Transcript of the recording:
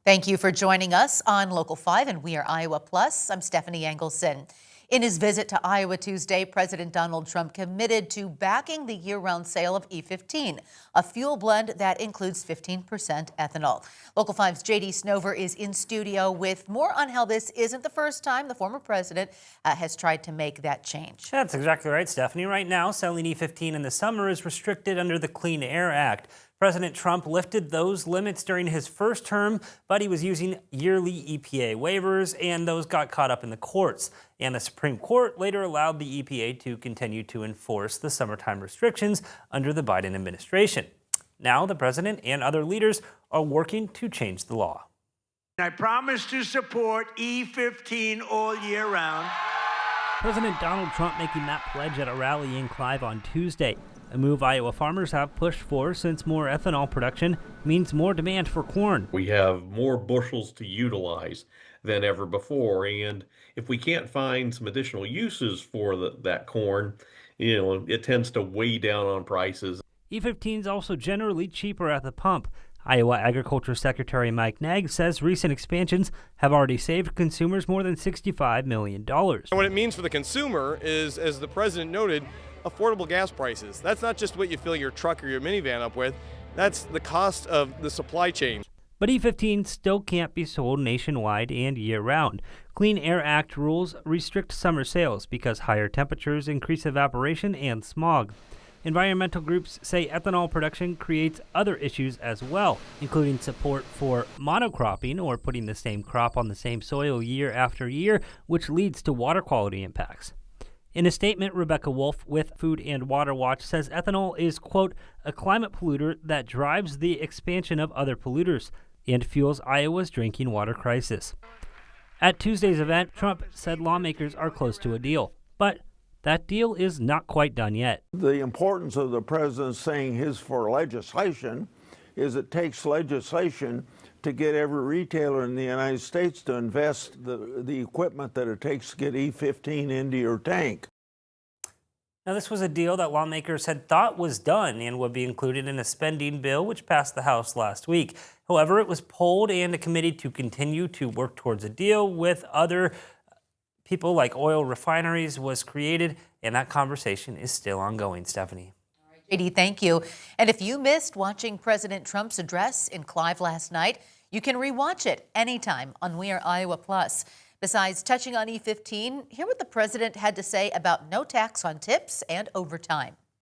Thank you for joining us on Local 5 and We Are Iowa Plus. I'm Stephanie Engelson. In his visit to Iowa Tuesday, President Donald Trump committed to backing the year-round sale of E15, a fuel blend that includes 15% ethanol. Local 5's J.D. Snover is in studio with more on how this isn't the first time the former president has tried to make that change. That's exactly right, Stephanie. Right now, selling E15 in the summer is restricted under the Clean Air Act. President Trump lifted those limits during his first term, but he was using yearly EPA waivers, and those got caught up in the courts. And the Supreme Court later allowed the EPA to continue to enforce the summertime restrictions under the Biden administration. Now the president and other leaders are working to change the law. I promise to support E15 all year round. President Donald Trump making that pledge at a rally in Clive on Tuesday, a move Iowa farmers have pushed for since more ethanol production means more demand for corn. We have more bushels to utilize than ever before, and if we can't find some additional uses for that corn, it tends to weigh down on prices. E15 is also generally cheaper at the pump. Iowa Agriculture Secretary Mike Nagg says recent expansions have already saved consumers more than $65 million. What it means for the consumer is, as the president noted, affordable gas prices. That's not just what you fill your truck or your minivan up with, that's the cost of the supply chain. But E15 still can't be sold nationwide and year-round. Clean Air Act rules restrict summer sales because higher temperatures increase evaporation and smog. Environmental groups say ethanol production creates other issues as well, including support for monocropping, or putting the same crop on the same soil year after year, which leads to water quality impacts. In a statement, Rebecca Wolf with Food and Water Watch says ethanol is, quote, a climate polluter that drives the expansion of other polluters and fuels Iowa's drinking water crisis. At Tuesday's event, Trump said lawmakers are close to a deal, but that deal is not quite done yet. The importance of the president saying his for legislation is it takes legislation to get every retailer in the United States to invest the equipment that it takes to get E15 into your tank. Now, this was a deal that lawmakers had thought was done and would be included in a spending bill which passed the House last week. However, it was pulled, and a committee to continue to work towards a deal with other people like oil refineries was created, and that conversation is still ongoing. Stephanie. JD, thank you. And if you missed watching President Trump's address in Clive last night, you can rewatch it anytime on We Are Iowa Plus. Besides touching on E15, hear what the president had to say about no tax on tips and overtime.